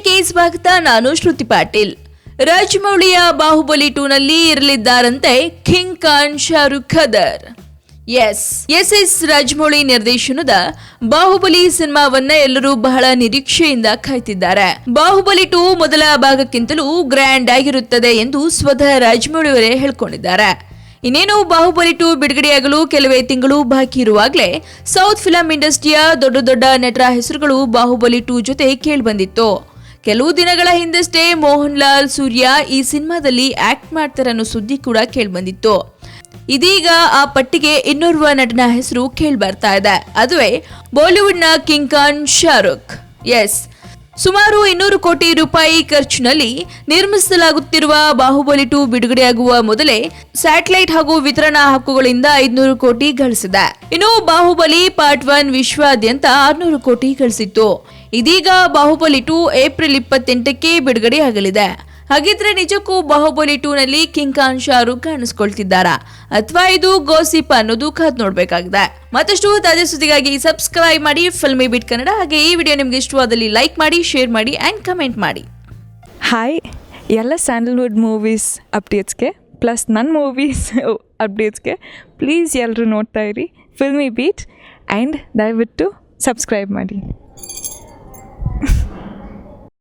ಕನ್ನಡಕ್ಕೆ ಸ್ವಾಗತ. ನಾನು ಶ್ರುತಿ ಪಾಟೀಲ್. ರಾಜಮೌಳಿಯ ಬಾಹುಬಲಿ 2 ನಲ್ಲಿ ಇರಲಿದ್ದಾರಂತೆ ಕಿಂಗ್ ಖಾನ್ ಶಾರುಖ್ ಖದರ್. ಎಸ್ ರಾಜಮೌಳಿ ನಿರ್ದೇಶನದ ಬಾಹುಬಲಿ ಸಿನಿಮಾವನ್ನ ಎಲ್ಲರೂ ಬಹಳ ನಿರೀಕ್ಷೆಯಿಂದ ಕಾಯ್ತಿದ್ದಾರೆ. ಬಾಹುಬಲಿ 2 ಮೊದಲ ಭಾಗಕ್ಕಿಂತಲೂ ಗ್ರ್ಯಾಂಡ್ ಆಗಿರುತ್ತದೆ ಎಂದು ಸ್ವತಃ ರಾಜಮೌಳಿ ಅವರೇ ಹೇಳ್ಕೊಂಡಿದ್ದಾರೆ. ಇನ್ನೇನು ಬಾಹುಬಲಿ 2 ಬಿಡುಗಡೆಯಾಗಲು ಕೆಲವೇ ತಿಂಗಳು ಬಾಕಿ ಇರುವಾಗಲೇ ಸೌತ್ ಫಿಲಂ ಇಂಡಸ್ಟ್ರಿಯ ದೊಡ್ಡ ನೆಟರ ಹೆಸರುಗಳು ಬಾಹುಬಲಿ 2 ಜೊತೆ ಕೇಳಿಬಂದಿತ್ತು. ಕೆಲವು ದಿನಗಳ ಹಿಂದಷ್ಟೇ ಮೋಹನ್ ಲಾಲ್, ಸೂರ್ಯ ಈ ಸಿನಿಮಾದಲ್ಲಿ ಆಕ್ಟ್ ಮಾಡ್ತಾರೆ ಅನ್ನೋ ಸುದ್ದಿ ಕೂಡ ಕೇಳಿಬಂದಿತ್ತು. ಇದೀಗ ಆ ಪಟ್ಟಿಗೆ ಇನ್ನೋರ್ವ ನಟನ ಹೆಸರು ಕೇಳಿಬರ್ತಾ ಇದೆ. ಅದುವೇ ಬಾಲಿವುಡ್ನ ಕಿಂಗ್ ಖಾನ್ ಶಾರುಖ್. ಸುಮಾರು 200 ಕೋಟಿ ರೂಪಾಯಿ ಖರ್ಚಿನಲ್ಲಿ ನಿರ್ಮಿಸಲಾಗುತ್ತಿರುವ ಬಾಹುಬಲಿ 2 ಬಿಡುಗಡೆಯಾಗುವ ಮೊದಲೇ ಸ್ಯಾಟಲೈಟ್ ಹಾಗೂ ವಿತರಣಾ ಹಕ್ಕುಗಳಿಂದ 500 ಕೋಟಿ ಗಳಿಸಿದೆ. ಇನ್ನು ಬಾಹುಬಲಿ ಪಾರ್ಟ್ 1 ವಿಶ್ವಾದ್ಯಂತ 600 ಕೋಟಿ ಗಳಿಸಿತ್ತು. ಇದೀಗ ಬಾಹುಬಲಿ 2 ಏಪ್ರಿಲ್ 28ಕ್ಕೆ ಬಿಡುಗಡೆಯಾಗಲಿದೆ. ಹಾಗಿದ್ರೆ ನಿಜಕ್ಕೂ ಬಾಹುಬಲಿ 2 ನಲ್ಲಿ ಕಿಂಗ್ ಖಾನ್ ಶಾರುಖ್ ಕಾಣಿಸ್ಕೊಳ್ತಿದ್ದಾರಾ ಅಥವಾ ಇದು ಗೋಸಿಪ್ ಅನ್ನೋದು ಕಾದ್ ನೋಡ್ಬೇಕಾಗಿದೆ. ಮತ್ತಷ್ಟು ತಾಜಾ ಸುದ್ದಿಗಾಗಿ ಸಬ್ಸ್ಕ್ರೈಬ್ ಮಾಡಿ ಫಿಲ್ಮಿ ಬಿಟ್ ಕನ್ನಡ. ಹಾಗೆ ಈ ವಿಡಿಯೋ ನಿಮ್ಗೆ ಇಷ್ಟವಾದಲ್ಲಿ ಲೈಕ್ ಮಾಡಿ, ಶೇರ್ ಮಾಡಿ ಆ್ಯಂಡ್ ಕಮೆಂಟ್ ಮಾಡಿ. ಹಾಯ್, ಎಲ್ಲ ಸ್ಯಾಂಡಲ್ವುಡ್ ಮೂವೀಸ್ ಅಪ್ಡೇಟ್ಸ್ಗೆ ಪ್ಲಸ್ ನನ್ನ ಮೂವೀಸ್ ಅಪ್ಡೇಟ್ಸ್ಗೆ ಪ್ಲೀಸ್ ಎಲ್ಲರೂ ನೋಡ್ತಾ ಇರಿ ಫಿಲ್ಮಿ ಬೀಟ್ ಆ್ಯಂಡ್ ದಯವಿಟ್ಟು ಸಬ್ಸ್ಕ್ರೈಬ್ ಮಾಡಿ.